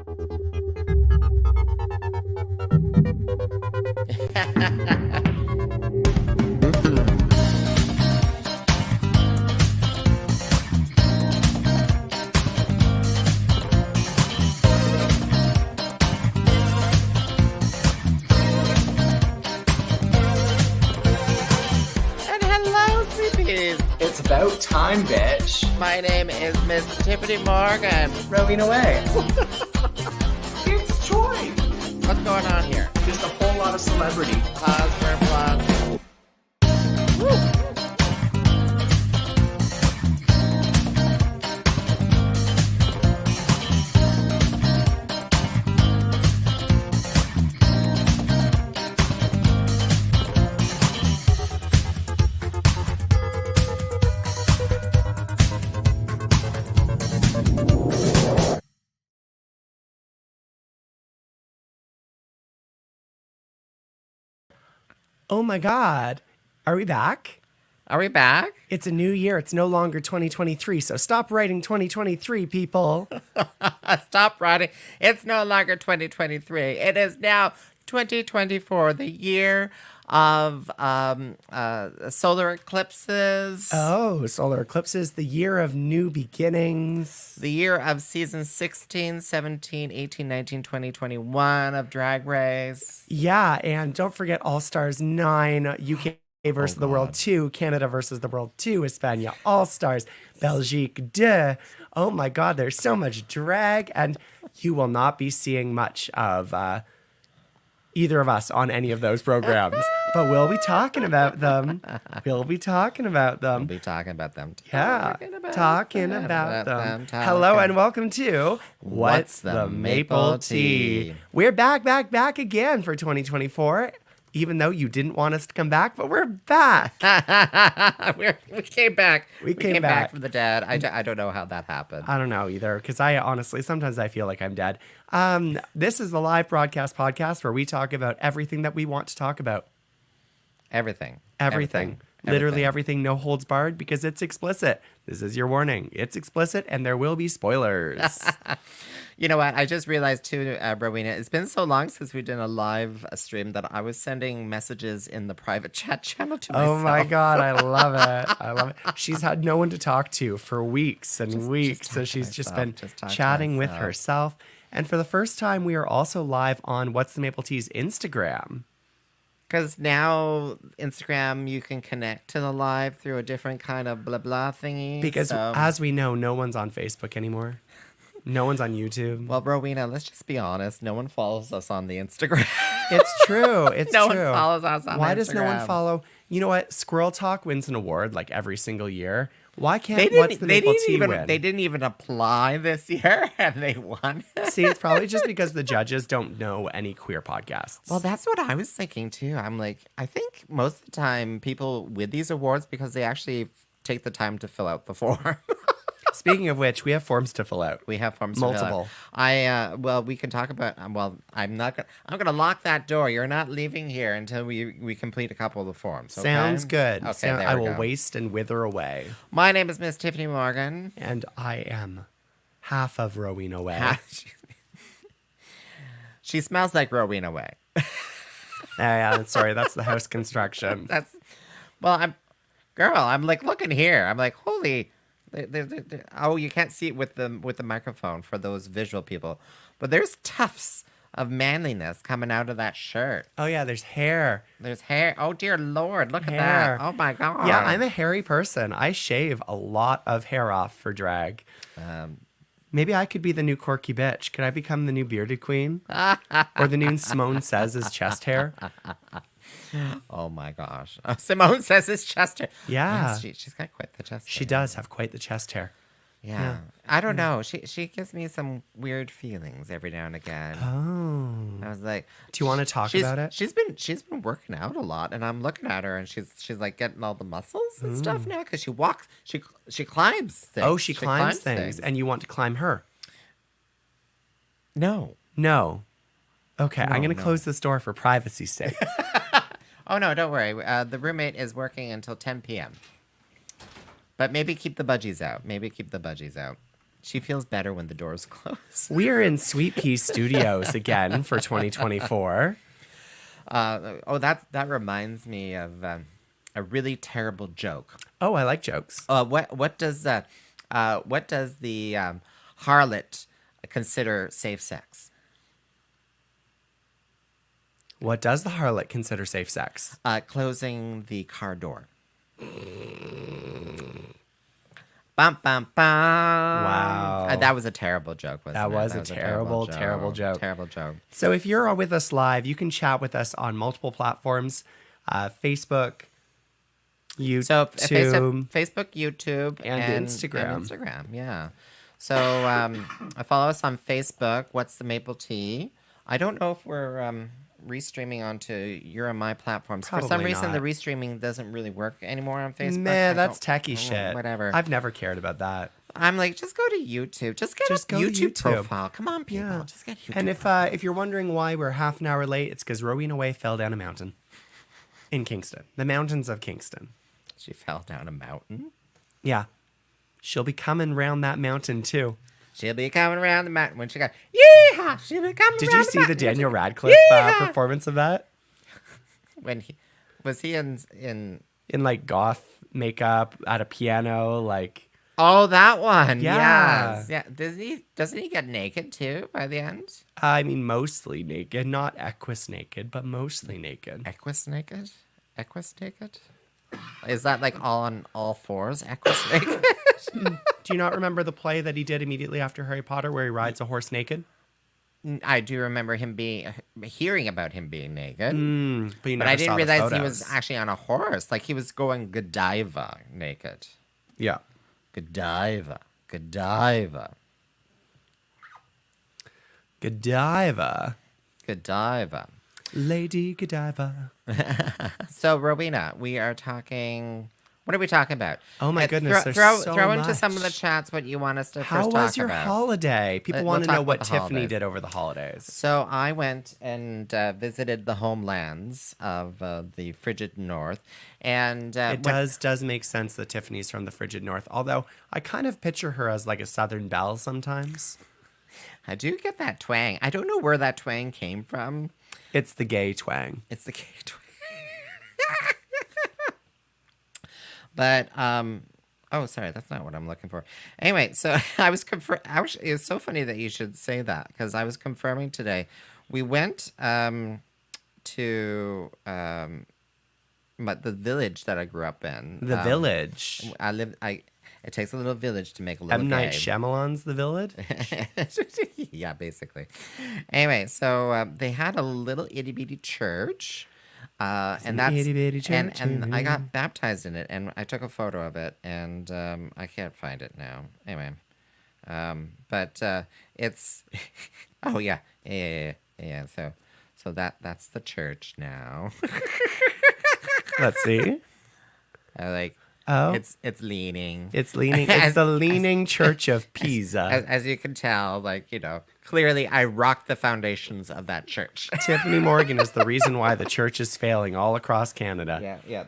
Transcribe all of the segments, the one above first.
It's about time, bitch. My name is Miss Tyffanie Morgan. Rowena away. It's Troy. What's going on here? Just a whole lot of celebrity. Pause for applause. Oh my God. Are we back? Are we back? It's a new year. It's no longer 2023. So stop writing 2023, people. Stop writing. It's no longer 2023. It is now 2024, the year of solar eclipses. Oh, solar eclipses, the year of new beginnings. The year of season 16, 17, 18, 19, 20, 21 of Drag Race. Yeah, and don't forget All Stars 9, UK versus the World 2, Canada versus the World 2, España All Stars, Belgique 2. Oh my God, there's so much drag, and you will not be seeing much of either of us on any of those programs. But we'll be talking about them. We'll be talking about them. We'll be talking about them. Yeah, talking about them. Hello and welcome to What's the Maple Tea? We're back again for 2024. Even though you didn't want us to come back, but we're back. We came back. We came back from the dead. I don't know how that happened. I don't know either, because I honestly, sometimes I feel like I'm dead. This is the live broadcast podcast where we talk about everything that we want to talk about. Everything. Literally everything, no holds barred, because it's explicit. This is your warning. It's explicit, and there will be spoilers. You know what? I just realized too, Rowena, it's been so long since we did a live stream that I was sending messages in the private chat channel to myself. Oh my God, I love it. I love it. She's had no one to talk to for weeks and weeks, so she's just been chatting with herself. And for the first time, we are also live on What's the Maple Tea's Instagram. Because now Instagram, you can connect to the live through a different kind of blah blah thingy. Because as we know, no one's on Facebook anymore. No one's on YouTube. Well, Rowena, let's just be honest. No one follows us on the Instagram. It's true. It's no true. one follows us on Why Instagram. does no one follow? You know what? Squirrel Talk wins an award like every single year. Why can't What's the Maple Tea win? They didn't even apply this year, and they won. See, it's probably just because the judges don't know any queer podcasts. Well, that's what I was thinking, too. I'm like, I think most of the time people win these awards because they actually take the time to fill out the form. Speaking of which, we have forms to fill out. We have forms multiple. To fill out. Well, we can talk about. Well, I'm gonna lock that door. You're not leaving here until we complete a couple of the forms. Okay? Sounds good. Okay, I will waste and wither away. My name is Miss Tyffanie Morgan, and I am half of Rowena Way. She smells like Rowena Way. Yeah, sorry, that's the house construction. I'm like looking here. I'm like, holy. Oh, you can't see it with the microphone for those visual people, but there's tufts of manliness coming out of that shirt. Oh yeah, there's hair. There's hair. Oh dear Lord, look at that. Oh my God. Yeah, I'm a hairy person. I shave a lot of hair off for drag. Maybe I could be the new quirky bitch. Could I become the new bearded queen? Or the new Simone Says' chest hair? Oh my gosh. Simone Says his chest hair. Yeah. Yes, she's got quite the chest hair. She does have quite the chest hair. Yeah. I don't know. She gives me some weird feelings every now and again. Oh. I was like, do you want to talk about it? She's been working out a lot, and I'm looking at her, and she's like getting all the muscles and stuff now because she walks. She climbs things. Oh, she climbs things, and you want to climb her? No. Okay, I'm going to close this door for privacy's sake. Oh, no, don't worry. The roommate is working until 10 p.m. But maybe keep the budgies out. She feels better when the doors close. We are in Sweet Pea Studios again for 2024. That reminds me of a really terrible joke. Oh, I like jokes. What does the harlot consider safe sex? What does the harlot consider safe sex? Closing the car door. Bum, bum, bum. Wow. That was a terrible joke, wasn't That it? was a terrible, terrible joke. Terrible joke. So if you're with us live, you can chat with us on multiple platforms, Facebook, YouTube, So Facebook, YouTube, and Instagram. And Instagram, yeah. So follow us on Facebook. What's the Maple Tea? I don't know if we're restreaming onto your and my platforms. For some Probably reason, the not. restreaming doesn't really work anymore on Facebook. Man, that's I don't- techie shit. Whatever. I've never cared about that. I'm like, just go to YouTube. Just get Just a go to YouTube, YouTube. profile. Come on, people. Yeah. Just get YouTube. And if you're wondering why we're half an hour late, it's because Rowena Way fell down a mountain in Kingston. The mountains of Kingston. She fell down a mountain. Yeah. She'll be coming round that mountain too. She'll be coming around the mountain when she got yeehaw. She'll be coming. Did around you see the mountain. Daniel Radcliffe Yeehaw! performance of that? When he was he in In like goth makeup at a piano, like Oh, that one. Yeah. Yes. Yeah. Doesn't he get naked too by the end? I mean mostly naked, not equus naked, but mostly naked. Equus naked? Equus naked? Is that like all on all fours? Equus naked? Do you not remember the play that he did immediately after Harry Potter where he rides a horse naked? I do remember hearing about him being naked. But you But never I didn't saw the realize he was photos. actually on a horse. Like he was going Godiva naked. Yeah. Godiva. Godiva. Godiva. Godiva. Lady Godiva. So, Rowena, we are talking. What are we talking about? Oh my goodness, there's throw so into some of the much. chats what you want us to How first was talk your about. holiday? People We'll want to talk know about what the Tiffany holidays. did over the holidays. So I went and visited the homelands of the frigid north, and It does make sense that Tiffany's from the frigid north, although I kind of picture her as like a Southern belle sometimes. I do get that twang. I don't know where that twang came from. It's the gay twang. It's the gay twang. But oh, sorry, that's not what I'm looking for. Anyway, so I was actually, it was so funny that you should say that because I was confirming today. We went to the village that I grew up in. The village. It takes a little village to make a little M. Night gay. Shyamalan's The Village? Yeah, basically. Anyway, so they had a little itty bitty church. And that's itty-bitty church, and I got baptized in it, and I took a photo of it, and I can't find it now. Anyway, but it's oh yeah. So that's the church now. Let's see. I like. Oh. It's leaning. It's leaning. It's the Leaning Church of Pisa. As you can tell, like, clearly I rocked the foundations of that church. Tiffany Morgan is the reason why the church is failing all across Canada. Yeah.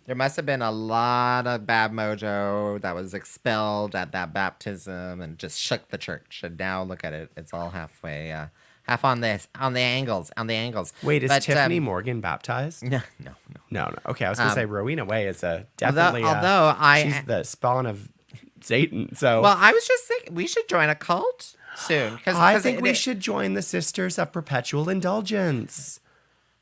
There must have been a lot of bad mojo that was expelled at that baptism and just shook the church. And now look at it; it's all halfway, half on the angles. Wait, is But, Tiffany Morgan baptized? No. No. Okay, I was gonna say Rowena Way is definitely. Although she's the spawn of Satan. So well, I was just thinking we should join a cult soon. I think we should join the Sisters of Perpetual Indulgence.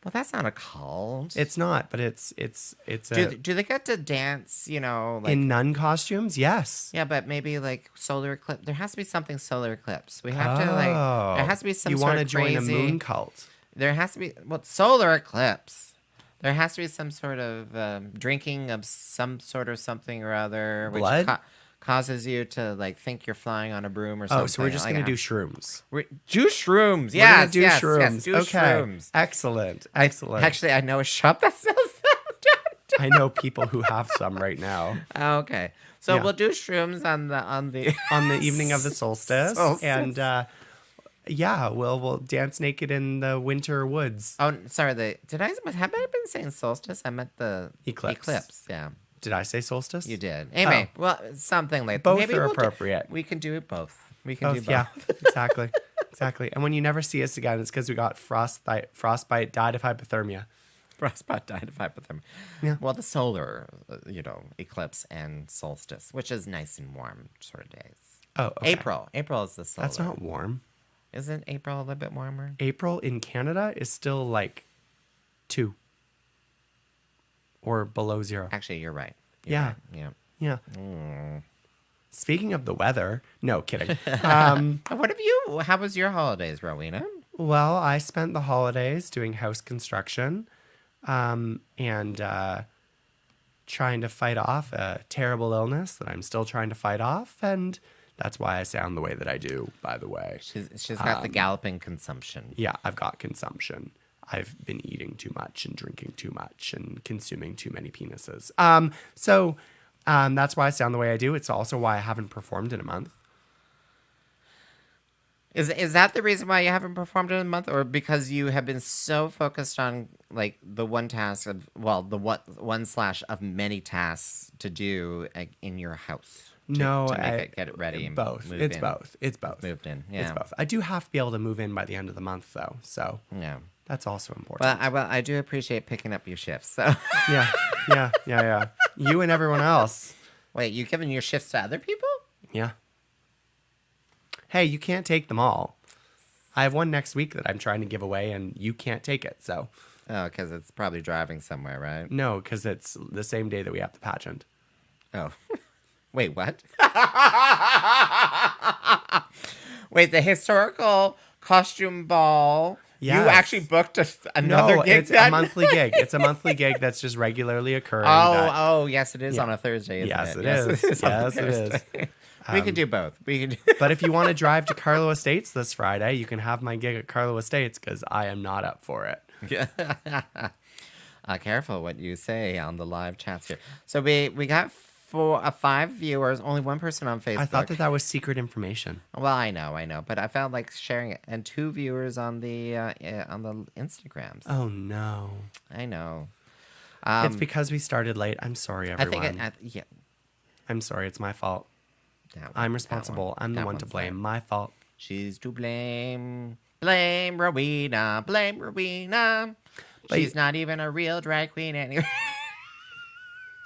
Well, that's not a cult. It's not, but it's Do they get to dance? Like in nun costumes. Yes. yeah, but maybe like solar eclipse. There has to be something solar eclipse. We have to there has to be some You sort want to of join crazy. a moon cult? There has to be solar eclipse. There has to be some sort of drinking of some sort of something or other, which Blood? causes you to like think you're flying on a broom or something. Oh, so we're just Like, gonna do shrooms. do shrooms. We're Yes, gonna do yes, shrooms. yes, do Okay. shrooms. Excellent. Actually, I know a shop that sells them. I know people who have some right now. Oh, okay, so Yeah. we'll do shrooms on the On the evening of the solstice. And we'll dance naked in the winter woods. Oh, sorry. Have I been saying solstice? I meant the Eclipse. Yeah. Did I say solstice? You did. Anyway, well, something like Both maybe are we'll appropriate. we can do it both. We can do both. Yeah, exactly. Exactly. And when you never see us again, it's because we got frostbite, died of hypothermia. Frostbite died of hypothermia. Yeah. Well, the solar, eclipse and solstice, which is nice and warm sort of days. Oh, okay. April. April is the solar. That's not warm. Isn't April a little bit warmer? April in Canada is still like 2 or below 0. Actually, you're right. You're Yeah. right. Yeah. Yeah. Speaking of the weather, no kidding. How was your holidays, Rowena? Well, I spent the holidays doing house construction and trying to fight off a terrible illness that I'm still trying to fight off. And that's why I sound the way that I do, by the way. She's got the galloping consumption. Yeah, I've got consumption. I've been eating too much and drinking too much and consuming too many penises. So that's why I sound the way I do. It's also why I haven't performed in a month. Is that the reason why you haven't performed in a month, or because you have been so focused on like the one task of the one / of many tasks to do in your house? To get it ready. And both. Move It's in. both. It's both. Moved in. Yeah. It's both. I do have to be able to move in by the end of the month, though. So Yeah. that's also important. Well, I do appreciate picking up your shifts. So Yeah. You and everyone else. wait, you giving your shifts to other people? Yeah. Hey, you can't take them all. I have one next week that I'm trying to give away, and you can't take it. So Oh, because it's probably driving somewhere, right? no, because it's the same day that we have the pageant. Oh. Wait, what? Wait, the historical costume ball. You Yes. actually booked another No, gig it's then? a monthly gig. It's a monthly gig that's just regularly occurring. Oh, yes, it is on a Thursday, isn't Yes, it? it is. on a Yes, it is. Thursday. We could do both. We could. But if you want to drive to Carlo Estates this Friday, you can have my gig at Carlo Estates because I am not up for it. Careful what you say on the live chats here. So we got 5 viewers, only one person on Facebook. I thought that was secret information. Well, I know, but I felt like sharing it, and 2 viewers on the Instagrams. Oh no! I know. It's because we started late. I'm sorry, everyone. Yeah. I'm sorry. It's my fault. I'm responsible. I'm the one to blame. My fault. She's to blame. Blame Rowena. Blame Rowena. She's not even a real drag queen anyway.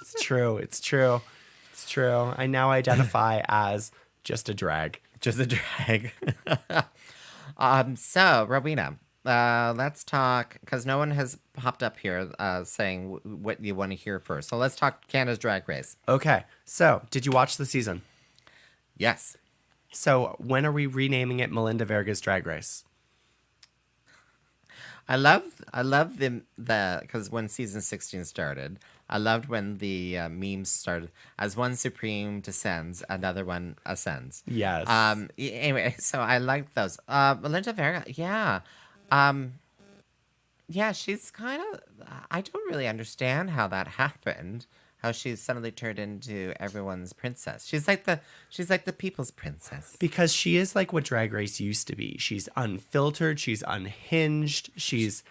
It's true. It's true. It's true. I now identify as just a drag. Just a drag. So, Rowena, let's talk, because no one has popped up here saying what you want to hear first. So let's talk Canada's Drag Race. Okay. So, did you watch the season? Yes. So, when are we renaming it Melinda Verga's Drag Race? I love the because when season 16 started, I loved when the memes started as one supreme descends, another one ascends. Yes. Anyway, so I liked those. Melinda Verga, yeah. Yeah, she's kind of. I don't really understand how that happened. How she's suddenly turned into everyone's princess. She's like the people's princess. Because she is like what Drag Race used to be. She's unfiltered. She's unhinged. She's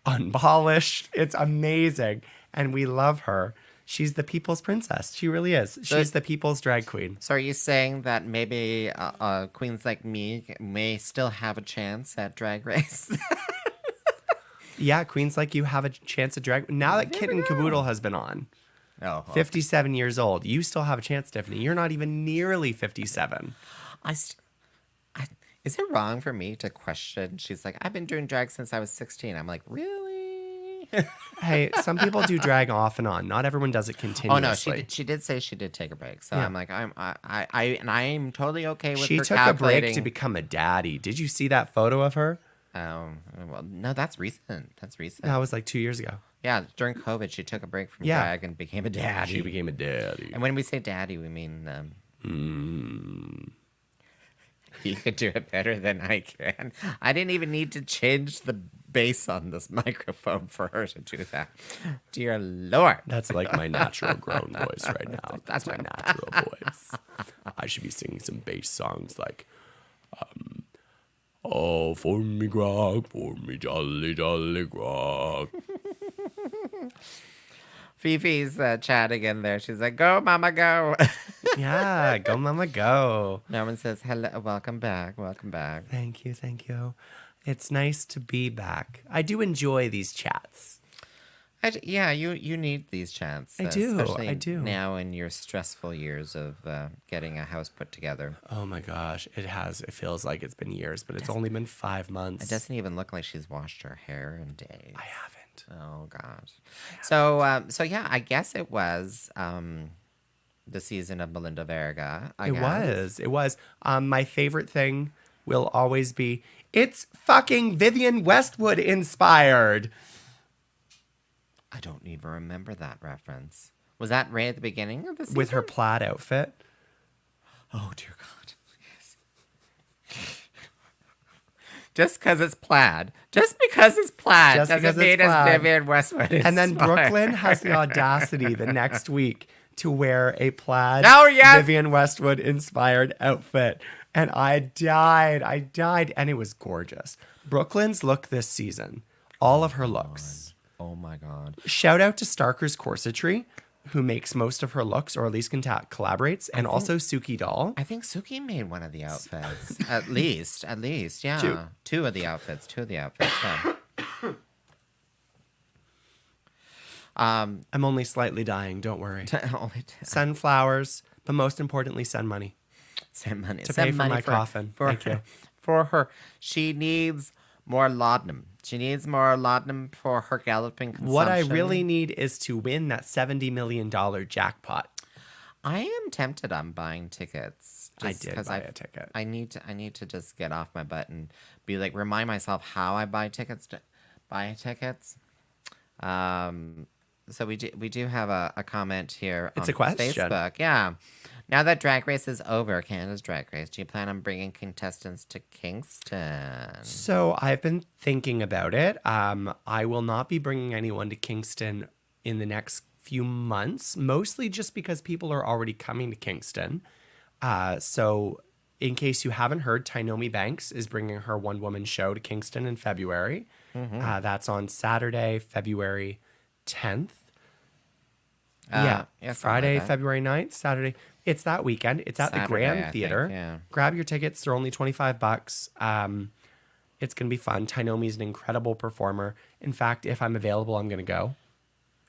unpolished. It's amazing, and we love her. She's the people's princess. She really is. She's the people's drag queen. So are you saying that maybe queens like me may still have a chance at Drag Race? Yeah, queens like you have a chance at drag. Now that Kit and Caboodle has been on, Oh, okay. 57 years old, you still have a chance, Tiffany. You're not even nearly 57. Is it wrong for me to question? She's like, I've been doing drag since I was 16. I'm like, really? Hey, some people do drag off and on. Not everyone does it continuously. Oh no, she did say she did take a break. So Yeah. I'm like, I'm totally okay with She her took a break calculating. to become a daddy. Did you see that photo of her? Well, no, that's recent. That's recent. That was like 2 years ago. Yeah, during COVID, she took a break from Yeah. drag and became a daddy. She became a daddy. And when we say daddy, we mean you could do it better than I can. I didn't even need to change the bass on this microphone for her to do that. Dear Lord. That's like my natural grown voice right now. That's my natural voice. I should be singing some bass songs like, oh, for me grog, for me jolly, jolly grog. Fifi's chatting in there. She's like, "Go, mama, go." Yeah, go mama go. Norman says, "Hello, welcome back, welcome back." Thank you, thank you. It's nice to be back. I do enjoy these chats. Yeah, you need these chats. I do, especially I do. now in your stressful years of getting a house put together. Oh my gosh, it feels like it's been years, but it's only been 5 months. It doesn't even look like she's washed her hair in days. I haven't. Oh gosh. So yeah, I guess it was the season of Melinda Verga. I guess. It was. My favorite thing will always be, it's fucking Vivienne Westwood inspired. I don't even remember that reference. Was that right at the beginning of the season? With her plaid outfit. Oh dear God. Yes. Just because it's plaid. Just because it's plaid Just doesn't because it's mean it's plaid. Vivienne Westwood. And then inspired. Brooklyn has the audacity the next week to wear a plaid Oh, yes. Vivienne Westwood inspired outfit. And I died. And it was gorgeous. Brooklyn's look this season, all of her looks. Oh my God. Shout out to Starker's Corsetry, who makes most of her looks, or at least collaborates, and also Suki Doll. I think Suki made one of the outfits. at least, yeah. Two of the outfits. Yeah. I'm only slightly dying, don't worry. Only Send flowers, but most importantly, send money. send money To send pay for money my coffin. Thank you. For her. She needs more laudanum. She needs more laudanum for her galloping consumption. What I really need is to win that $70 million jackpot. I am tempted on buying tickets. I did buy a ticket. I need to just get off my butt and be like, remind myself how I buy tickets. So we do have a comment here It's on a question. Facebook. Yeah. Now that Drag Race is over, Canada's Drag Race, do you plan on bringing contestants to Kingston? So I've been thinking about it. I will not be bringing anyone to Kingston in the next few months, mostly just because people are already coming to Kingston. So in case you haven't heard, Tynomi Banks is bringing her one-woman show to Kingston in February. Mm-hmm. That's on Saturday, February 10th. Yeah, something Friday, like that. February 9th, Saturday. It's that weekend. It's at the Saturday, Grand I think, Theater. yeah. Grab your tickets. They're only $25. It's going to be fun. Tynomi's an incredible performer. In fact, if I'm available, I'm going to go.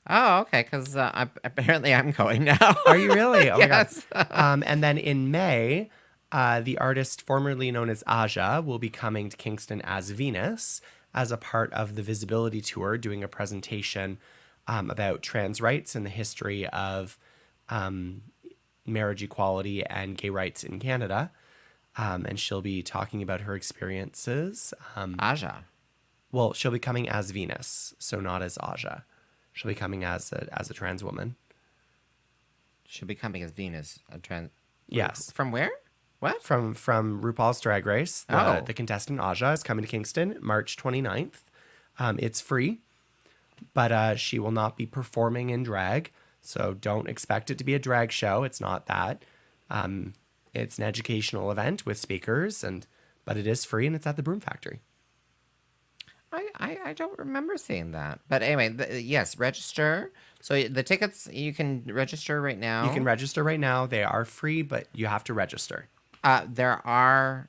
Oh, okay, because apparently I'm going now. Are you really? Oh Yes. my God. And then in May, the artist formerly known as Aja will be coming to Kingston as Venus as a part of the Visibility Tour, doing a presentation about trans rights and the history of marriage equality and gay rights in Canada. And she'll be talking about her experiences. Aja. Well, she'll be coming as Venus, so not as Aja. She'll be coming as a trans woman. She'll be coming as Venus. Yes. From where? What? From RuPaul's Drag Race. The contestant Aja is coming to Kingston March 29th. It's free, but she will not be performing in drag. So don't expect it to be a drag show. It's not that. It's an educational event with speakers, but it is free and it's at the Broom Factory. I don't remember seeing that. But anyway, yes, register. So the tickets, you can register right now. You can register right now. They are free, but you have to register. There are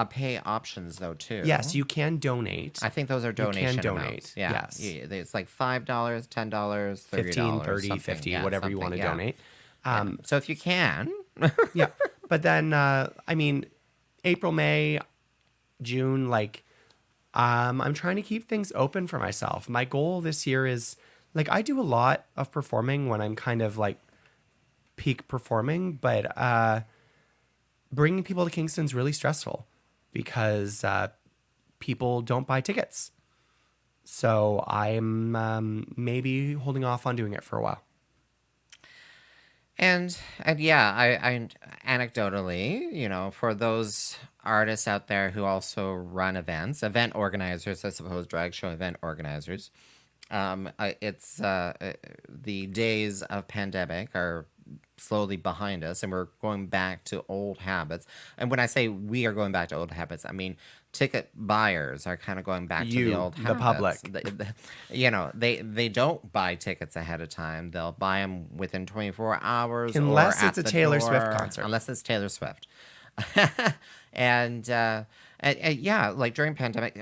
pay options, though, too. Yes, you can donate. I think those are donation donate, amounts. Yeah. yes. It's like $5, $10, $30, 15, 30, something. 50, Yeah, whatever you something, want to yeah. donate. So if you can. Yeah. But then, April, May, June, I'm trying to keep things open for myself. My goal this year is, I do a lot of performing when I'm kind of, peak performing, but bringing people to Kingston's really stressful because people don't buy tickets. So I'm maybe holding off on doing it for a while. And yeah, I anecdotally, for those artists out there who also run event organizers, I suppose, drag show event organizers, it's the days of pandemic are slowly behind us, and we're going back to old habits. And when I say we are going back to old habits, I mean ticket buyers are kind of going back to the old the habits. public. They don't buy tickets ahead of time. They'll buy them within 24 hours, Unless or it's at a the Taylor door, Swift concert. Unless it's Taylor Swift. And yeah, like during pandemic,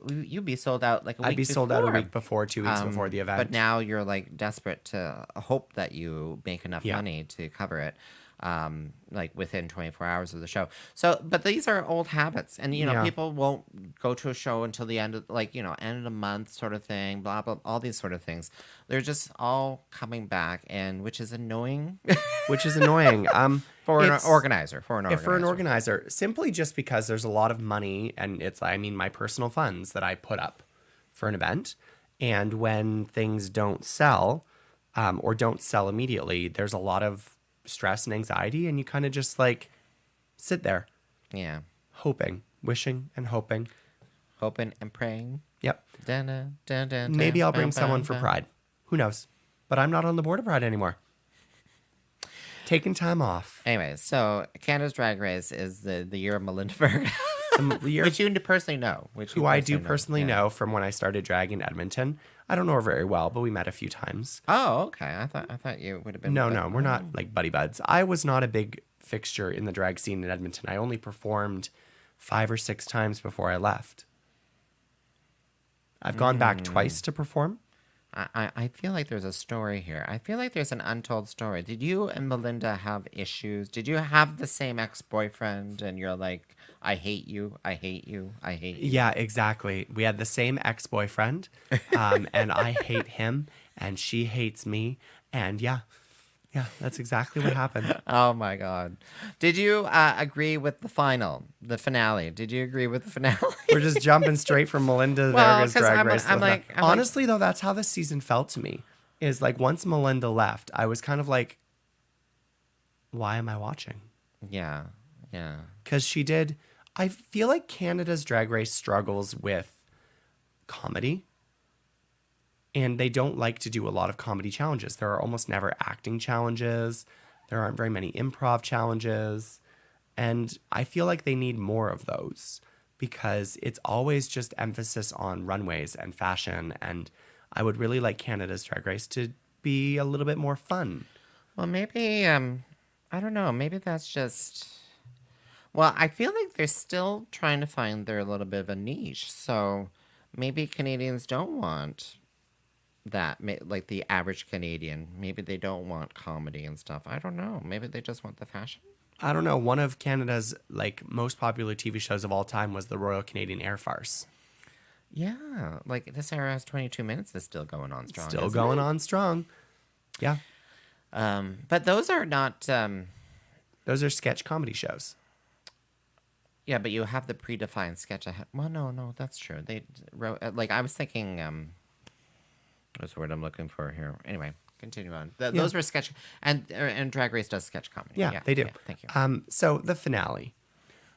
you'd be sold out like a week I'd be sold out a before. week before, 2 weeks before the event. But now you're like desperate to hope that you make enough money to cover it, like within 24 hours of the show. So, but these are old habits, and people won't go to a show until the end of end of the month sort of thing. Blah blah, all these sort of things. They're just all coming back, and which is annoying. For an organizer. Simply just because there's a lot of money, and my personal funds that I put up for an event, and when things don't sell, or don't sell immediately, there's a lot of stress and anxiety, and you kind of just like sit there, hoping, wishing, and hoping and praying. Yep. Dun, dun, dun, Maybe I'll bring dun, someone dun, for dun. Pride. Who knows? But I'm not on the board of Pride anymore. Taking time off. Anyway, so Canada's Drag Race is the year of Melinda Berg. The year Which you personally know. who I do personally know from when I started drag in Edmonton. I don't know her very well, but we met a few times. Oh, okay. I thought you would have been. No, we're not like buddy buds. I was not a big fixture in the drag scene in Edmonton. I only performed 5 or 6 times before I left. I've gone back twice to perform. I feel like there's a story here. I feel like there's an untold story. Did you and Melinda have issues? Did you have the same ex-boyfriend and you're like, I hate you, I hate you, I hate you? Yeah, exactly. We had the same ex-boyfriend, and I hate him, and she hates me, and yeah, that's exactly what happened. Oh my God. Did you agree with the finale? Did you agree with the finale? We're just jumping straight from Melinda Well, Verga's 'cause Drag I'm Race. to the like- finale. I'm like- Honestly, though, that's how this season felt to me. Is like once Melinda left, I was kind of like, why am I watching? Yeah. Because she did. I feel like Canada's Drag Race struggles with comedy. And they don't like to do a lot of comedy challenges. There are almost never acting challenges. There aren't very many improv challenges. And I feel like they need more of those because it's always just emphasis on runways and fashion. And I would really like Canada's Drag Race to be a little bit more fun. Well, maybe, I don't know. Maybe that's just... Well, I feel like they're still trying to find their little bit of a niche. So maybe Canadians don't want that, like the average Canadian. Maybe they don't want comedy and stuff. I don't know. Maybe they just want the fashion. I don't know. One of Canada's most popular TV shows of all time was the Royal Canadian Air Farce. Yeah, like this era has 22 minutes is still going on strong. Still going on strong. Yeah. But those are not. Those are sketch comedy shows. Yeah, but you have the predefined sketch ahead. Well, no, that's true. They wrote like I was thinking. What's the word I'm looking for here? Anyway, continue on. Those were sketch, and Drag Race does sketch comedy. Yeah, they do. Yeah, thank you. So the finale.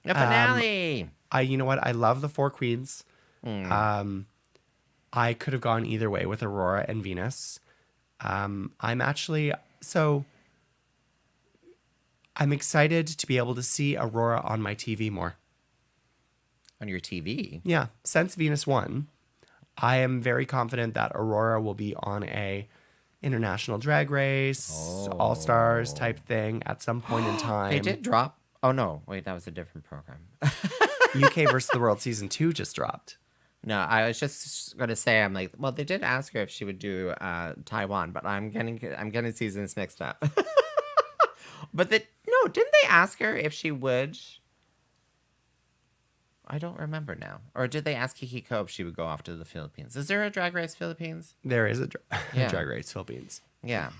The finale. You know what? I love the 4 queens. I could have gone either way with Aurora and Venus. I'm excited to be able to see Aurora on my TV more. On your TV. Yeah, since Venus won, I am very confident that Aurora will be on a international drag race, All Stars type thing at some point in time. They did drop. Oh no, wait, that was a different program. UK versus the World season 2 just dropped. No, I was just gonna say I'm like, well, they did ask her if she would do Taiwan, but I'm getting seasons mixed up. But didn't they ask her if she would? I don't remember now. Or did they ask Kiki Ko if she would go off to the Philippines? Is there a Drag Race Philippines? There is a Drag Race Philippines. Yeah.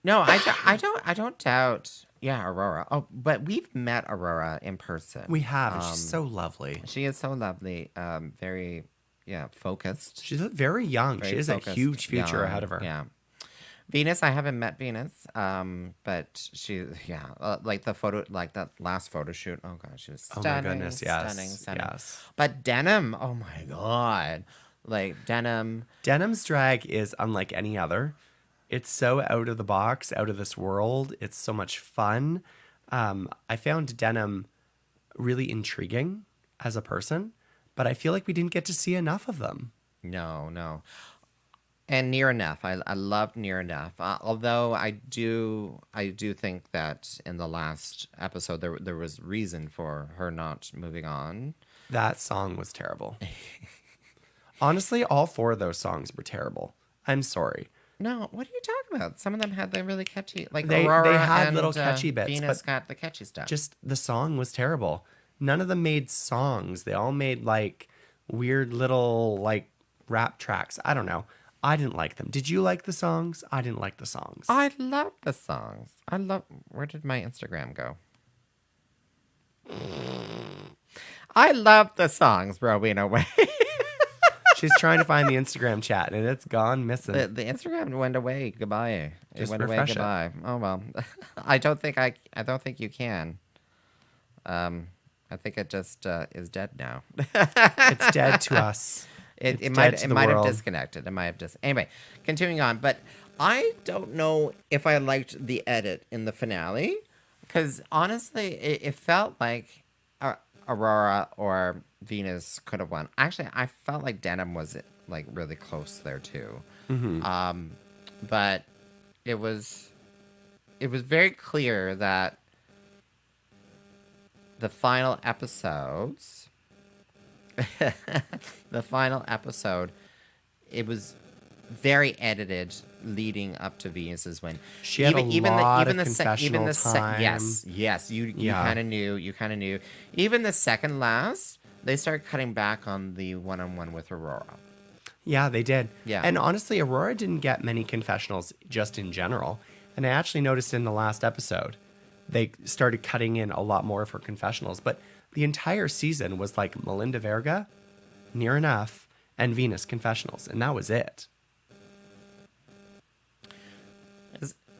No, I don't doubt. Yeah, Aurora. Oh, but we've met Aurora in person. We have. And she's so lovely. She is so lovely. Very, focused. She's very young. Very she has focused, a huge future young, ahead of her. Yeah. Venus, I haven't met Venus, but she, like the photo, like that last photo shoot. Oh god, she was stunning. Oh my goodness, yes, stunning. yes. But Denim, oh my god, like Denim. Denim's drag is unlike any other. It's so out of the box, out of this world. It's so much fun. I found Denim really intriguing as a person, but I feel like we didn't get to see enough of them. No. And Near Enough. I loved Near Enough. Although I do think that in the last episode there was reason for her not moving on. That song was terrible. Honestly, all 4 of those songs were terrible. I'm sorry. No, what are you talking about? Some of them had the really catchy, like They Aurora had and, little catchy bits, Venus but got the catchy stuff. Just the song was terrible. None of them made songs. They all made like weird little like rap tracks. I don't know. I didn't like them. Did you like the songs? I didn't like the songs. I love the songs. Where did my Instagram go? I love the songs, Rowena Way. She's trying to find the Instagram chat and it's gone missing. The Instagram went away. Goodbye. Just It went away. refresh it. Goodbye. Oh well. I don't think you can. I think it just is dead now. It's dead to us. It It's might dead to it the might have world. disconnected. It might have anyway. Continuing on, but I don't know if I liked the edit in the finale because honestly, it felt like Aurora or Venus could have won. Actually, I felt like Denim was like really close there too. Mm-hmm. But it was very clear that the final episodes, it was very edited leading up to Venus's win. She had a lot of confessional time. Yes, you Yeah. kind of knew. Even the second last, they started cutting back on the one-on-one with Aurora. Yeah, they did. Yeah. And honestly, Aurora didn't get many confessionals just in general. And I actually noticed in the last episode, they started cutting in a lot more of her confessionals. But the entire season was like Melinda Verga, Near Enough, and Venus confessionals. And that was it.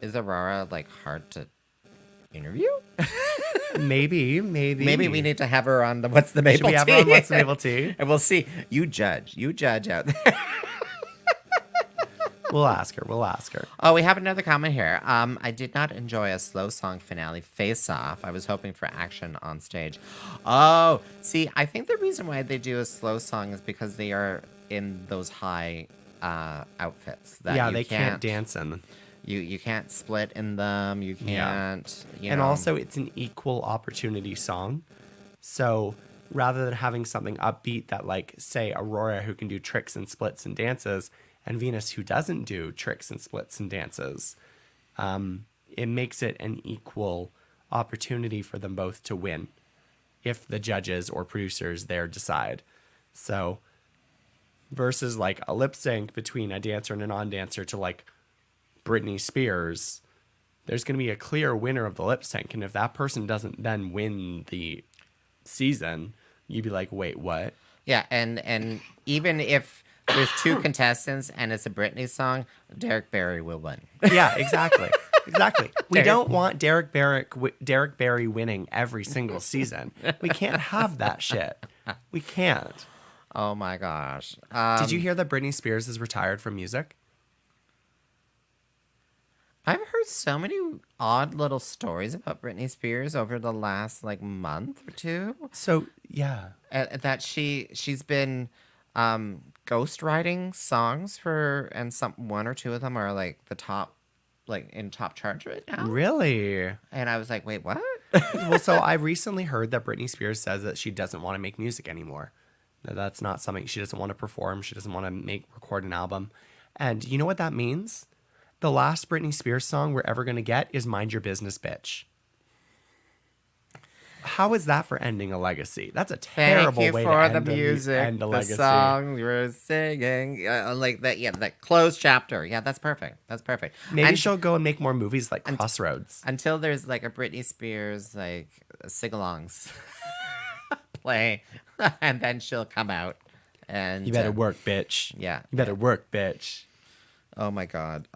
Is Aurora like hard to interview? Maybe. Maybe we need to have her on the What's the Maple Should we have Tea? her on What's the Maple Tea? And we'll see. You judge out there. We'll ask her. Oh, we have another comment here. I did not enjoy a slow song finale face off. I was hoping for action on stage. Oh, see, I think the reason why they do a slow song is because they are in those high outfits. That Yeah, you they can't dance in. You can't split in them. You can't. You And know. also, it's an equal opportunity song. So rather than having something upbeat that, like, say, Aurora, who can do tricks and splits and dances, and Venus, who doesn't do tricks and splits and dances, it makes it an equal opportunity for them both to win if the judges or producers there decide. So versus, like, a lip sync between a dancer and a non-dancer to, like, Britney Spears, there's going to be a clear winner of the lip sync. And if that person doesn't then win the season, you'd be like, wait, what? Yeah, and even if there's two contestants and it's a Britney song, Derek Barry will win. Yeah, exactly. Exactly. We don't want Derek Barry winning every single season. We can't have that shit. We can't. Oh my gosh. Did you hear that Britney Spears is retired from music? I've heard so many odd little stories about Britney Spears over the last like month or two. So, yeah. That she's been ghostwriting songs for, and one or two of them are like the top, like in top charts right now. Really? And I was like, wait, what? Well, so I recently heard that Britney Spears says that she doesn't want to make music anymore. That's not something she doesn't want to perform. She doesn't want to record an album. And you know what that means? The last Britney Spears song we're ever going to get is Mind Your Business, Bitch. How is that for ending a legacy? That's a terrible Thank you way for to the end music, end a the legacy. song you were singing, like that. Yeah, that closed chapter. Yeah, that's perfect. That's perfect. Maybe And she'll go and make more movies like Crossroads. until there's like a Britney Spears like sing-alongs play, and then she'll come out. And You better work, bitch. Yeah. You better work, bitch. Oh my god.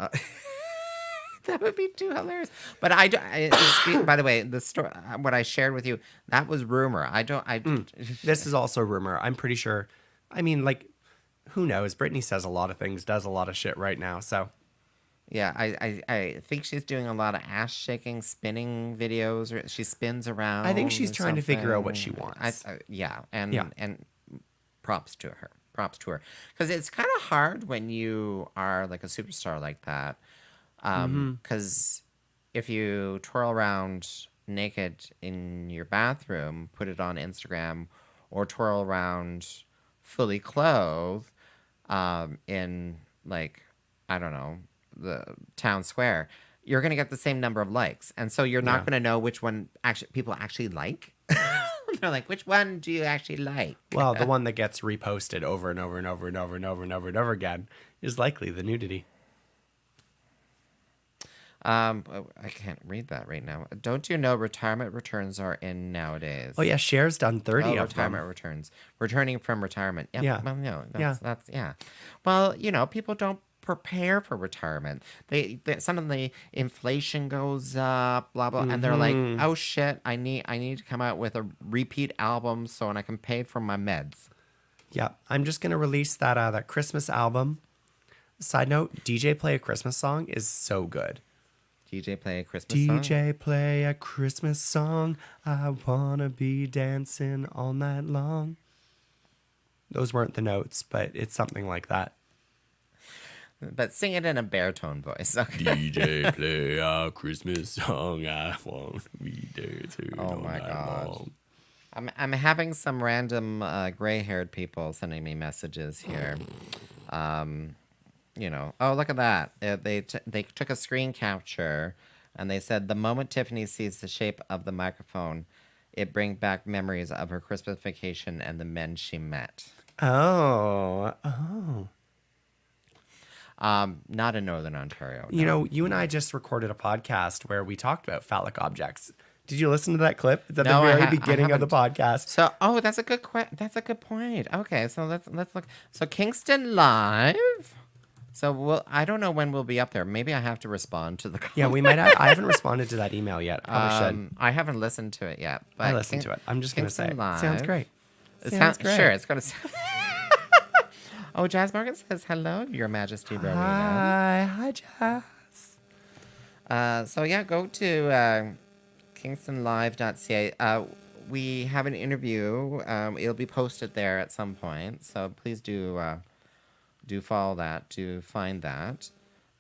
That would be too hilarious. But by the way, the story, what I shared with you, that was rumor. This is also rumor. I'm pretty sure. I mean, like, who knows? Britney says a lot of things, does a lot of shit right now. So Yeah, I think she's doing a lot of ass shaking, spinning videos, or she spins around. I think she's or trying to figure out what she something. wants. Yeah, Yeah. and props to her. Props to her, because it's kind of hard when you are like a superstar like that. Because if you twirl around naked in your bathroom, put it on Instagram, or twirl around fully clothed in like I don't know the town square, you're gonna get the same number of likes, and so you're not Yeah. gonna know which one actually people actually like. They're like, which one do you actually like? Well, the one that gets reposted over and over and over and over and over and over and over again is likely the nudity. I can't read that right now. Don't you know retirement returns are in nowadays? Oh yeah, Cher's done 30 Oh, of retirement them. returns. Returning from retirement. Yep. Yeah. Well, no, Yeah. that's yeah. Well, people don't prepare for retirement. They suddenly inflation goes up, blah blah, and they're like, oh shit, I need to come out with a repeat album so I can pay for my meds. Yeah, I'm just gonna release that Christmas album. Side note: DJ play a Christmas song is so good. DJ play a Christmas song. DJ play a Christmas song. I wanna be dancing all night long. Those weren't the notes, but it's something like that. But sing it in a baritone voice. Okay. DJ play a Christmas song. I want to be dancing Oh all my night God. long. I'm having some random gray-haired people sending me messages here. Oh, look at that. They took a screen capture, and they said the moment Tyffanie sees the shape of the microphone, it brings back memories of her Christmas vacation and the men she met. Oh. Not in Northern Ontario. You know, you and I just recorded a podcast where we talked about phallic objects. Did you listen to that clip? It's at No, the I very beginning of the haven't. podcast. So, that's a good point. Okay, so let's look. So Kingston Live. So I don't know when we'll be up there. Maybe I have to respond to the comment. Yeah, we might have. I haven't responded to that email yet. Probably should. I haven't listened to it yet. But I listened to it. I'm just going to say. Kingston It sounds Live. great. It Sounds great. Sure, it's going to sound. Oh, Jazz Morgan says, hello, Your Majesty, Rowena. Hi, Jazz. So, yeah, go to kingstonlive.ca. We have an interview. It'll be posted there at some point. So please do follow that to find that.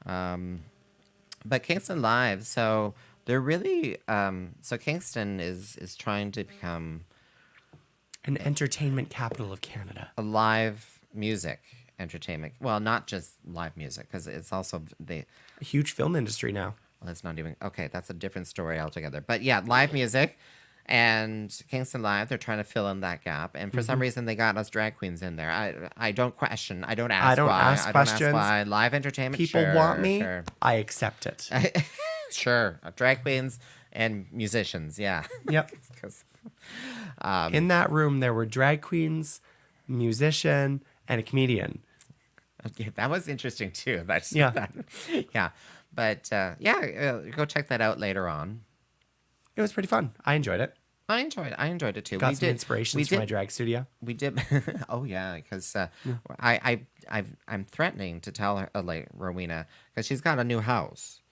But Kingston Live, so they're really so Kingston is trying to become An entertainment capital of Canada. a live music entertainment. Well, not just live music, because it's also A huge film industry now. well, that's not even okay. That's a different story altogether. But yeah, live music. And Kingston Live, they're trying to fill in that gap. And for some reason, they got us drag queens in there. I don't question. I don't ask I don't why. ask questions. Don't ask why. Live entertainment, People sure, want me. Sure. I accept it. Sure. Drag queens and musicians, yeah. Yep. 'Cause, In that room, there were drag queens, musician, and a comedian. yeah, that was interesting, too. That's, Yeah. yeah. But, go check that out later on. It was pretty fun. I enjoyed it. I enjoyed it, too. Got some inspirations for my drag studio. We did. Oh yeah, because I'm threatening to tell her like Rowena because she's got a new house.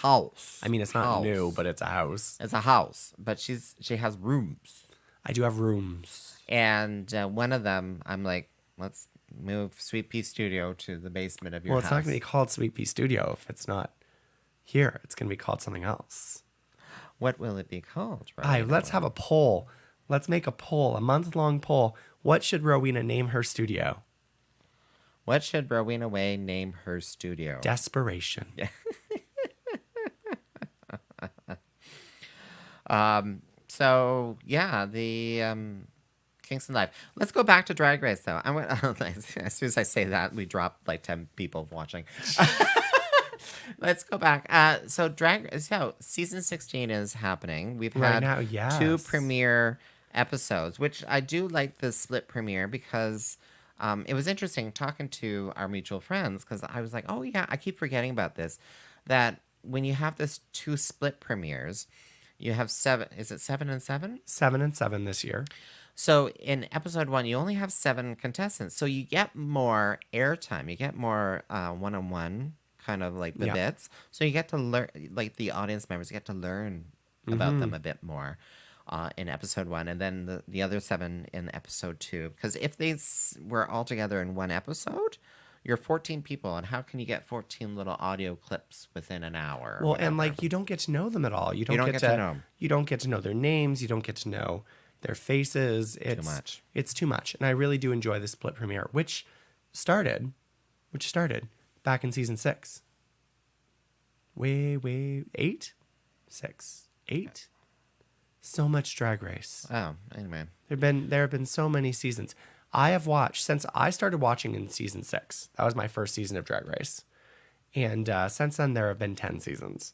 I mean, it's not House. new, but it's a house. It's a house, but she has rooms, I do have rooms. and one of them I'm like, let's move Sweet Pea Studio to the basement of your Well, house. it's not going to be called Sweet Pea Studio if it's not here. It's going to be called something else. What will it be called? Aye, let's have a poll. Let's make a poll, a month-long poll. What should Rowena name her studio? What should Rowena Way name her studio? Desperation. So yeah, the Kingston Live. Let's go back to Drag Race though. I went as soon as I say that, we dropped like 10 people watching. Let's go back. So season 16 is happening. We've Right had now, yes. 2 premiere episodes, which I do like the split premiere because it was interesting talking to our mutual friends because I was like, oh yeah, I keep forgetting about this, that when you have this 2 split premieres, you have 7. Is it 7 and 7? 7 and 7 this year. So in episode 1, you only have 7 contestants. So you get more airtime. You get more one-on-one kind of like the Yeah. bits. So you get to learn, like the audience members get to learn about them a bit more in episode 1, and then the other 7 in episode 2. Because if they were all together in one episode, you're 14 people, and how can you get 14 little audio clips within an hour? Or Well, and whatever? like you don't get to know them at all. You don't, don't get, get to know 'em. You don't get to know their names. You don't get to know their faces. It's much. It's too much. And I really do enjoy the split premiere, which started back in season 6. Way 8, 6, 8. So much Drag Race. Oh, anyway. There have been so many seasons. I have watched since I started watching in season 6. That was my first season of Drag Race, and since then there have been 10 seasons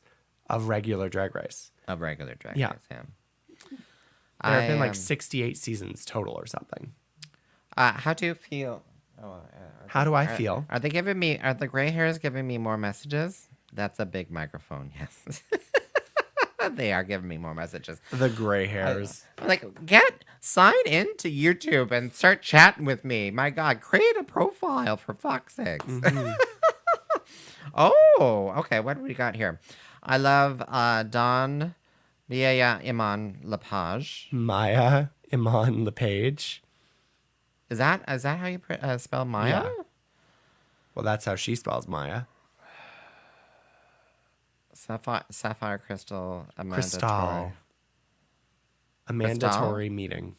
of regular Drag Race. Of regular Drag Yeah. Race, yeah. There have been like 68 seasons total or something. How do you feel? How do I feel? Are the gray hairs giving me more messages? That's a big microphone, yes. They are giving me more messages. The gray hairs. Like, sign into YouTube and start chatting with me. My God, create a profile for fuck's sakes. Oh, okay. What do we got here? I love Don Mia Iman Lepage. Maya Iman LePage. Is that how you spell Maya? Yeah. Well, that's how she spells Maya. Sapphire Crystal Amanda Crystal. Troy. A mandatory meeting.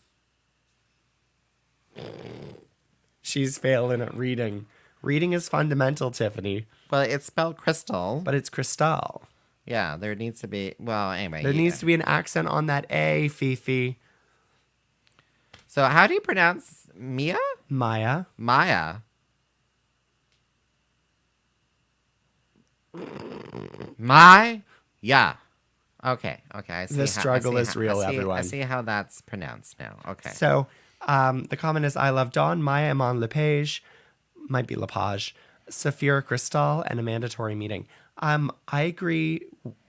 She's failing at reading. Reading is fundamental, Tiffany, Well, it's spelled Crystal. but it's Crystal. Yeah, there needs to be. Well, anyway. There needs to be an accent on that A, Fifi. So, how do you pronounce Mia? Maya. Maya. Yeah. Okay. I see The struggle is real, everyone. I see how that's pronounced now. Okay. So the comment is, I love Dawn, Maya Iman LePage, might be Lepage, Saphira Crystal, and a mandatory meeting. I agree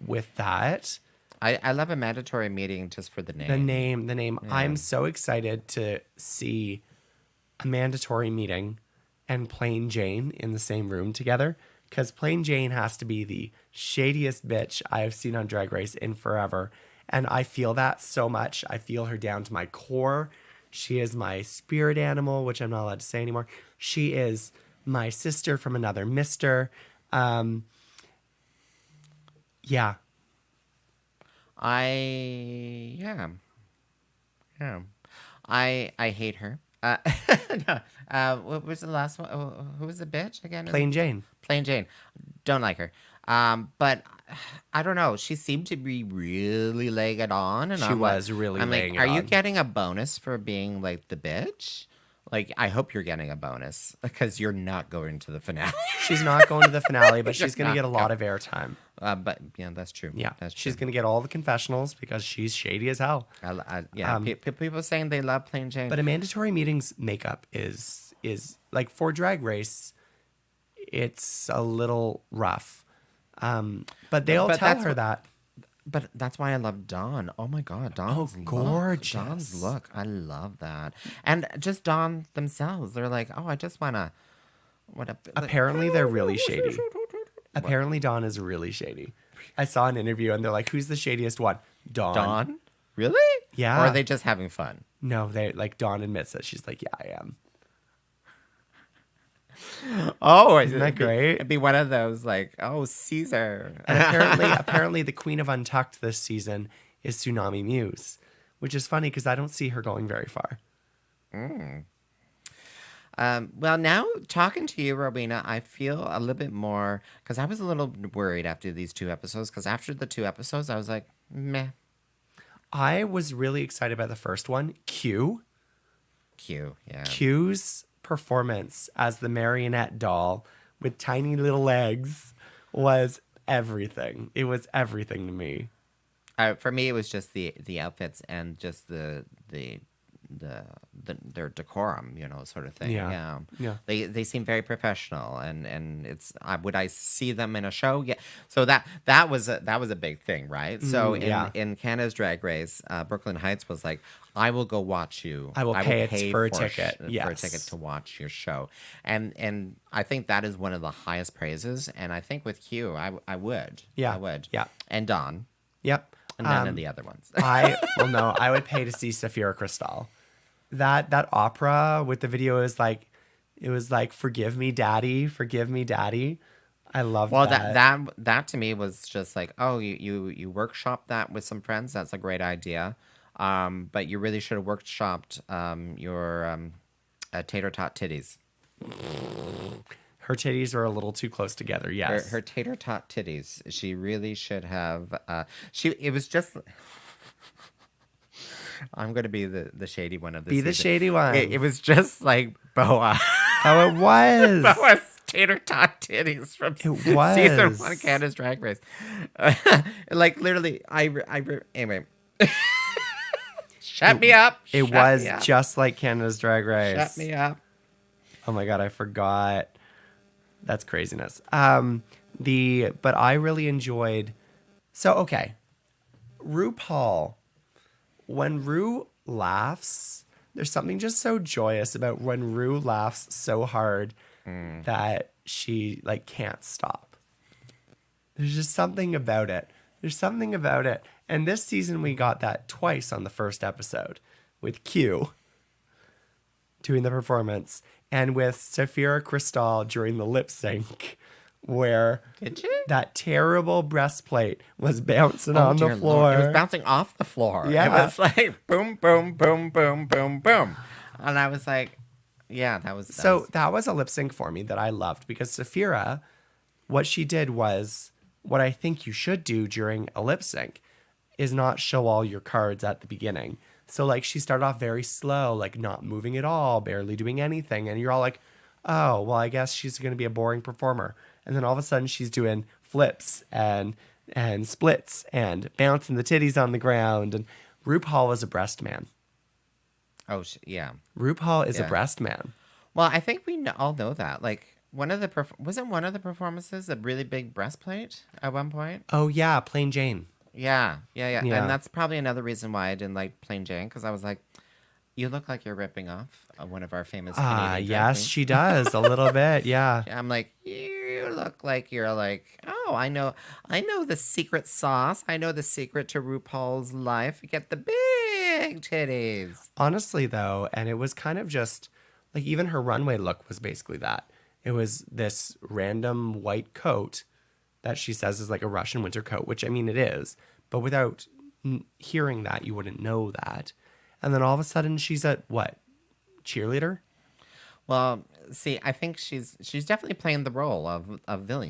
with that. I love a mandatory meeting just for the name. The name. Yeah. I'm so excited to see a mandatory meeting and Plain Jane in the same room together, because Plain Jane has to be the shadiest bitch I have seen on Drag Race in forever. And I feel that so much. I feel her down to my core. She is my spirit animal, which I'm not allowed to say anymore. She is my sister from another mister. Yeah. Yeah. I hate her. No. What was the last one? Who was the bitch again? Plain Jane. Plain Jane. Don't like her. But I don't know. She seemed to be really laying it on, and She was really laying it Are you on. getting a bonus for being like the bitch? Like, I hope you're getting a bonus because you're not going to the finale. She's not going to the finale, but she's You're going to not get a lot of airtime. But yeah, that's true. Yeah, that's true. she's going to get all the confessionals because she's shady as hell. People saying they love Plain Jane. But a mandatory meetings makeup is like, for Drag Race, it's a little rough. But they'll tell her that. But that's why I love Dawn. Oh my God, Dawn's gorgeous. Look. Dawn's look. I love that. And just Dawn themselves. They're like, oh, I just want to. Apparently, they're really shady. Apparently, Dawn is really shady. I saw an interview and they're like, who's the shadiest one? Dawn. Dawn? Really? Yeah. Or are they just having fun? No, they like, Dawn admits that. She's like, yeah, I am. Oh, Isn't that great? It'd be one of those like, oh, Caesar. And apparently, the Queen of Untucked this season is Tsunami Muse, which is funny because I don't see her going very far. Well, now talking to you, Rowena, I feel a little bit more, because I was a little worried after these 2 episodes, because after the 2 episodes, I was like, meh. I was really excited by the first one. Q, yeah. Q's performance as the marionette doll with tiny little legs was everything. It was everything to me. For me, it was just the outfits and just the their decorum, sort of thing. Yeah. Yeah. They seem very professional, and it's would I see them in a show? Yeah. So that was a big thing, right? So in Canada's Drag Race, Brooklyn Heights was like, I will go watch you. I will pay for a ticket. For a Yes. ticket to watch your show, and I think that is one of the highest praises. And I think with Q, I would. Yeah. I would. Yeah. And Dawn. Yep. And none of the other ones. I would pay to see Saphira Crystal. That opera with the video is like, it was like, forgive me, daddy. I love that. That to me was just like, oh, you workshop that with some friends. That's a great idea. But you really should have workshopped your tater tot titties. Her titties are a little too close together. Yes. Her tater tot titties. She really should have. It was just. I'm going to be the shady one of this. Be the shady one. It was just like Boa. Oh, it was. Boa's tater tot titties from season 1 Canada's Drag Race. Like literally, anyway. Shut me up. It was just like Canada's Drag Race. Shut me up. Oh my God, I forgot. That's craziness. But I really enjoyed. So okay, RuPaul. When Ru laughs, there's something just so joyous about when Ru laughs so hard that she like can't stop. There's just something about it. And this season we got that twice on the first episode with Q doing the performance and with Saphira Crystal during the lip sync where that terrible breastplate was bouncing on the floor. Lord. It was bouncing off the floor. Yeah. It was like boom, boom, boom, boom, boom, boom. And I was like, yeah, that was a lip sync for me that I loved because Saphira, what she did was what I think you should do during a lip sync is not show all your cards at the beginning. So like she started off very slow, like not moving at all, barely doing anything. And you're all like, oh, well, I guess she's going to be a boring performer. And then all of a sudden she's doing flips and splits and bouncing the titties on the ground. And RuPaul is a breast man. Oh, yeah. RuPaul is a breast man. Well, I think we all know that. Like wasn't one of the performances a really big breastplate at one point? Oh, yeah. Plain Jane. Yeah. And that's probably another reason why I didn't like Plain Jane because I was like, you look like you're ripping off one of our famous Canadian yes, queens. she does a little bit. Yeah. I'm like, you look like you're like, oh, I know the secret sauce. I know the secret to RuPaul's life. You get the big titties. Honestly, though, and it was kind of just like even her runway look was basically that. It was this random white coat that she says is like a Russian winter coat, which I mean it is, but without hearing that, you wouldn't know that. And then all of a sudden she's a what? Cheerleader? Well, see, I think she's definitely playing the role of villain.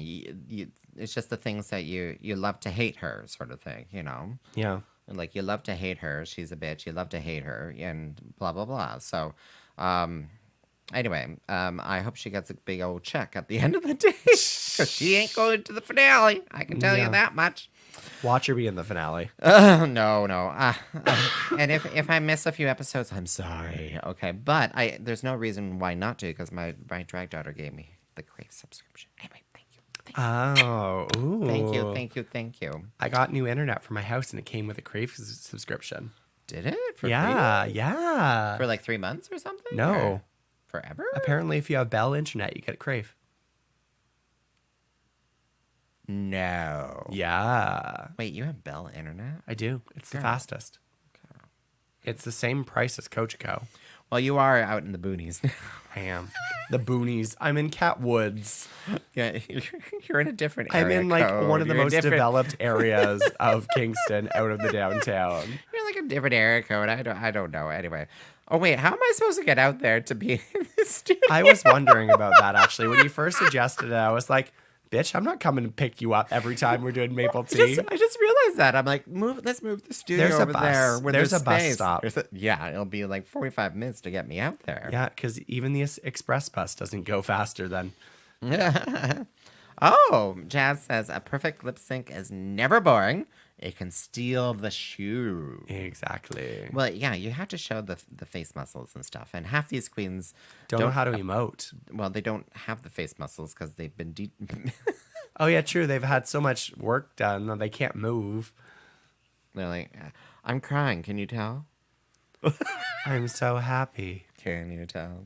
It's just the things that you love to hate her sort of thing, Yeah. Like you love to hate her. She's a bitch. You love to hate her and blah, blah, blah. So, anyway, I hope she gets a big old check at the end of the day. Because she ain't going to the finale. I can tell you that much. Watch her be in the finale. No. And if I miss a few episodes, I'm sorry. Okay, but there's no reason why not to because my drag daughter gave me the Crave subscription. Anyway, thank you. Oh, ooh. Thank you. I got new internet for my house and it came with a Crave subscription. Did it? For free? Yeah. For like 3 months or something? No. Or forever? Apparently, if you have Bell internet, you get Crave. No. Yeah. Wait, you have Bell Internet? I do. It's the fastest. Okay. It's the same price as Cogeco. Well, you are out in the boonies. I am. The boonies. I'm in Cat Woods. Yeah, you're in a different area. I'm in like one of the most developed areas of Kingston out of the downtown. You're like a different area code. I don't know. Anyway. Oh, wait. How am I supposed to get out there to be in the studio? I was wondering about that, actually. When you first suggested it, I was like, bitch, I'm not coming to pick you up every time we're doing maple tea. I just realized that. I'm like, let's move the studio over there. Where there's a space. bus stop. Yeah, it'll be like 45 minutes to get me out there. Yeah, because even the express bus doesn't go faster than. Oh, Jazz says a perfect lip sync is never boring. It can steal the shoe. Exactly. Well, yeah, you have to show the face muscles and stuff. And half these queens Don't know how to emote. well, they don't have the face muscles because they've been Oh yeah, true. They've had so much work done that they can't move. they're like, I'm crying. Can you tell? I'm so happy. Can you tell?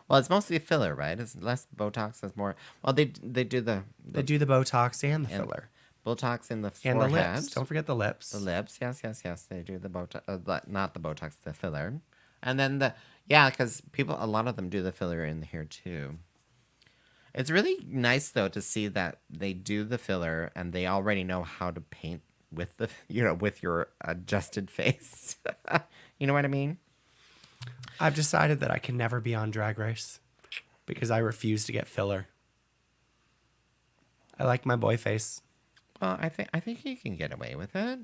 Well, it's mostly filler, right? It's less Botox. It's more. Well, they do the They do the Botox and the filler. Botox in the And forehead. the lips. Don't forget the lips. The lips, yes. They do the Botox, not the Botox, the filler, and then because a lot of them do the filler in here too. It's really nice though to see that they do the filler and they already know how to paint with with your adjusted face. You know what I mean? I've decided that I can never be on Drag Race because I refuse to get filler. I like my boy face. Well, I think you can get away with it.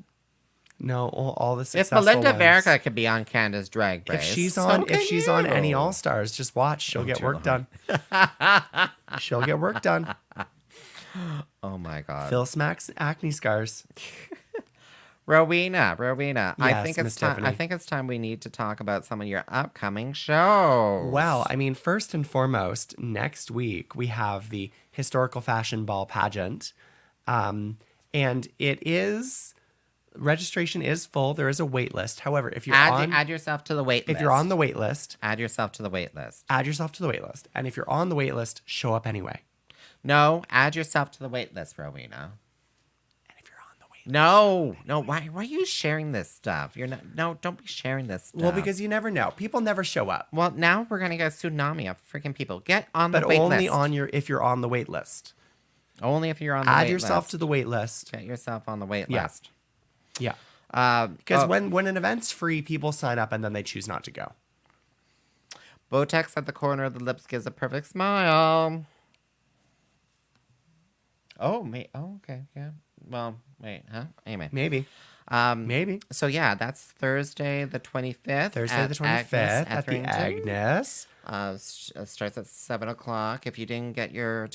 No, all the If successful Melinda ones. Verka could be on Canada's Drag Race, If she's so on, can if she's on any you. All Stars, just watch. She'll get work done. She'll get work done. Oh my God. Phil smacks acne scars. Rowena, I Yes, think Miss it's time. I Tiffany. think it's time we need to talk about some of your upcoming shows. Well, I mean, first and foremost, next week we have the Historical Fashion Ball pageant. And registration is full. There is a wait list. However, if you're add yourself to the wait list. if you're on the wait list, add yourself to the wait list. add yourself to the wait list. And if you're on the wait list, show up anyway. No, add yourself to the wait list, Rowena. And if you're on the wait No. Why are you sharing this stuff? You're not. No, don't be sharing this stuff. Well, because you never know. People never show up. Well, now we're gonna get a tsunami of freaking people. Get on the But wait only list. if you're on the wait list. Only if you're on the Add wait yourself list. to the wait list. Get yourself on the wait Yeah. list. Yeah. Oh, Because when an event's free, people sign up and then they choose not to go. Botox at the corner of the lips gives a perfect smile. Oh, okay, yeah. Well, wait, huh? Anyway. Maybe. Maybe. So yeah, that's Thursday the 25th. Thursday at the 25th at the Etherington. Agnes. Starts at 7:00. If you didn't get your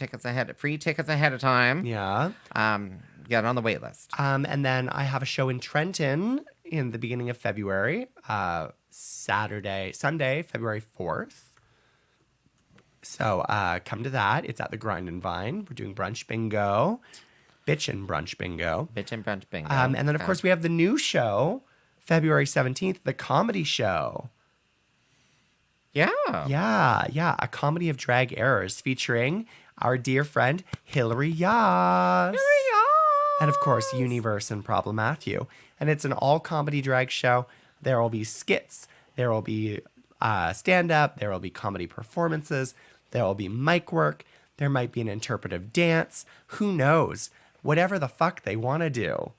free tickets ahead of time, Yeah. get on the wait list. And then I have a show in Trenton in the beginning of February. Sunday, February 4th. So come to that. It's at the Grind and Vine. We're doing brunch bingo. Bitchin' brunch bingo. Bitch and brunch bingo. And then, of course, we have the new show, February 17th, the comedy show. yeah. Yeah. A comedy of drag errors featuring our dear friend, Hilary Yas. And, of course, Universe and Problem Matthew. And it's an all-comedy drag show. There will be skits. There will be stand-up. There will be comedy performances. There will be mic work. There might be an interpretive dance. Who knows? Whatever the fuck they want to do.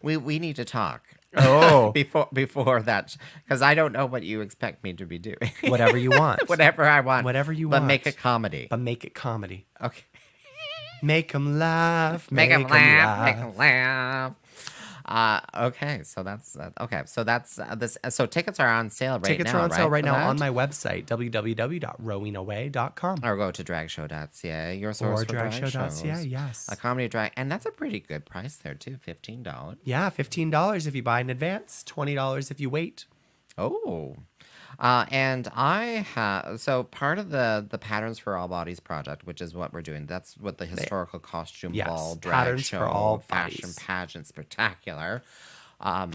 We need to talk. Oh. before that, because I don't know what you expect me to be doing. Whatever you want. Whatever I want. Whatever you but want. make it comedy. But make it comedy. Okay. Make them laugh. Make them laugh. Make them laugh. Okay, so that's okay. So that's this. So tickets are on sale right now. Tickets are on sale right for now that? on my website, www.rowenaway.com. Or go to dragshow.ca. Your source Or for drag dragshow.ca, shows. yes. A comedy drag, and that's a pretty good price there too. $15. Yeah, $15 if you buy in advance, $20 if you wait. Oh. And I have part of the Patterns for All Bodies project, which is what we're doing. That's what the historical costume Yes, ball drag Patterns show for All fashion Bodies. pageant spectacular. I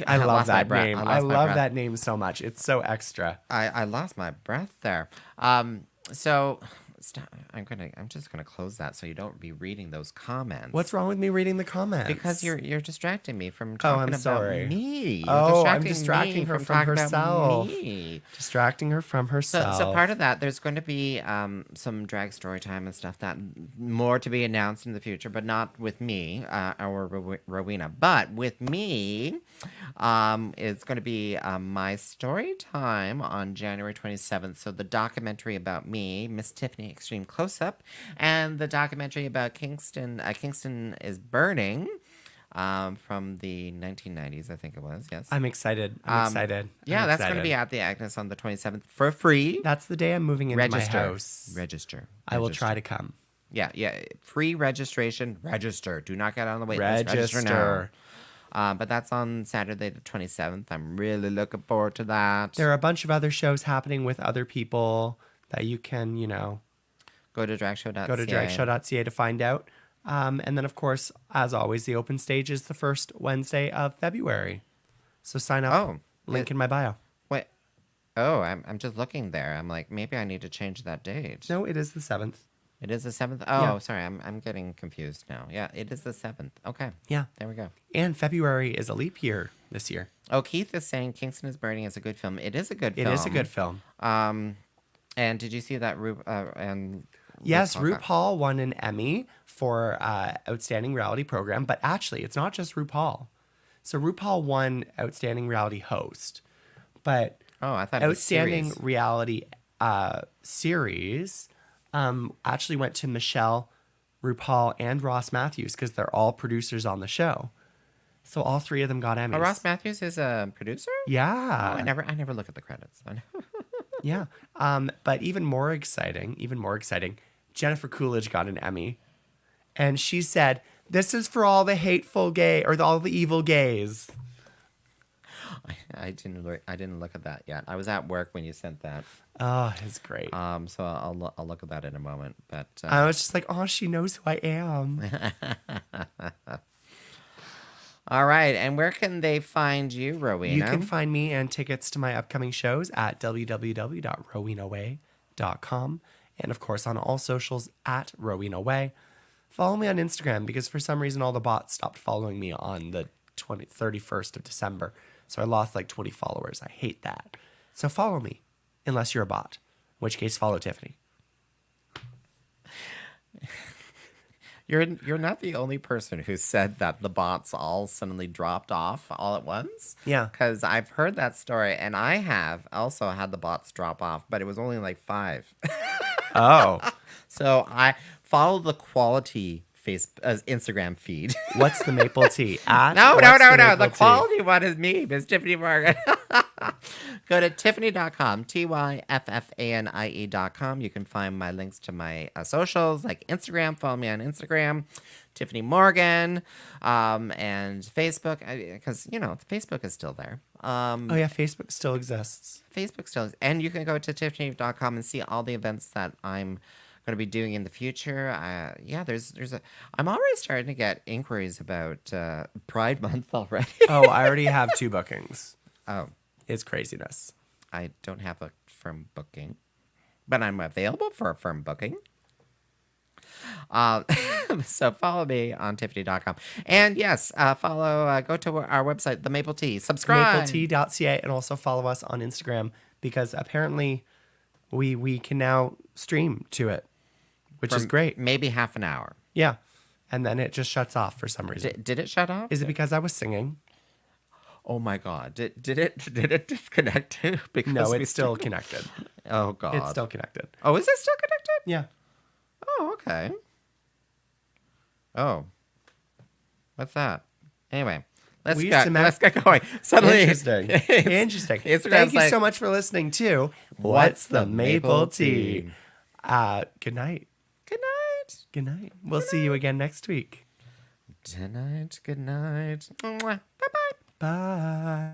I love lost my that breath. name. I I lost my love breath. that name so much. It's so extra. I lost my breath there. So I'm just gonna close that so you don't be reading those comments. What's wrong with me reading the comments? Because you're distracting me from Oh, talking I'm about sorry. me. You're Oh, I'm me distracting her from talking about herself. me. Distracting her from herself. So part of that, there's going to be some drag story time and stuff that more to be announced in the future, but not with me or Rowena. But with me, it's going to be my story time on January 27th. So the documentary about me, Miss Tyffanie Extreme Close Up, and the documentary about Kingston is Burning. from the 1990s, I think it was. Yes. I'm excited. I'm excited. Yeah, I'm that's going to be excited. at the Agnes on the 27th for free. That's the day I'm moving into Register. my house. Register. I will try to come. Yeah, yeah. Free registration. Register. Do not get on the wait list. Register now. Register. But that's on Saturday the 27th. I'm really looking forward to that. There are a bunch of other shows happening with other people that you can, Go to dragshow.ca. go to dragshow.ca to find out. And then, of course, as always, the open stage is the first Wednesday of February. So sign up. Oh, Link in my bio. Wait. Oh, I'm just looking there. I'm like, maybe I need to change that date. No, it is the 7th. It is the 7th? Oh, Yeah. sorry. I'm getting confused now. Yeah, it is the 7th. Okay. Yeah. There we go. And February is a leap year this year. Oh, Keith is saying Kingston is Burning is a good film. It is a good film. It is a good film. And did you see that Yes, RuPaul got- RuPaul won an Emmy for Outstanding Reality Program, but actually, it's not just RuPaul. So RuPaul won Outstanding Reality Host, but Oh, I thought it was Outstanding series. Reality Series actually went to Michelle, RuPaul, and Ross Matthews because they're all producers on the show. So all three of them got Emmys. Oh, Ross Matthews is a producer? Yeah. Oh, I never look at the credits. Yeah. But even more exciting, Jennifer Coolidge got an Emmy. And she said, "This is for all the hateful gay or all the evil gays." I didn't look at that yet. I was at work when you sent that. Oh, it's great. So I'll look at that in a moment. But I was just like, "Oh, she knows who I am." all right, and where can they find you, Rowena? You can find me and tickets to my upcoming shows at www.rowenaway.com. And of course, on all socials at Rowena Way. Follow me on Instagram because for some reason all the bots stopped following me on the 31st of December. So I lost like 20 followers. I hate that. So follow me, unless you're a bot, in which case follow Tyffanie. You're not the only person who said that the bots all suddenly dropped off all at once. Yeah. Because I've heard that story, and I have also had the bots drop off, but it was only like 5. Oh. So I follow the quality Instagram feed. What's the maple tea? No. Maple The tea? quality one is me, Miss Tyffanie Morgan. Go to Tyffanie.com, TYFFANIE.com. You can find my links to my socials, like Instagram. Follow me on Instagram, Tyffanie Morgan, and Facebook, because, Facebook is still there. Oh, yeah, Facebook still exists. Facebook still is. And you can go to Tyffanie.com and see all the events that I'm going to be doing in the future. I'm already starting to get inquiries about Pride Month already. Oh, I already have 2 bookings. Oh, It's craziness. I don't have a firm booking, but I'm available for a firm booking. So follow me on Tyffanie.com. And yes, go to our website, The Maple Tea. Subscribe. MapleTea.ca, and also follow us on Instagram because apparently we can now stream to it, which is great. Maybe half an hour. Yeah. And then it just shuts off for some reason. Did it shut off? Is it because I was singing? Oh my God! Did it disconnect? Because No, we it's still connected. Oh God! It's still connected. Oh, is it still connected? Yeah. Oh, okay. Oh, what's that? Anyway, let's get going. Suddenly, Interesting. Interesting. Thank you so much for listening to What's the Maple Tea? Good night. Good night. Good night. We'll see you again next week. Tonight. Good night. Bye bye. Bye.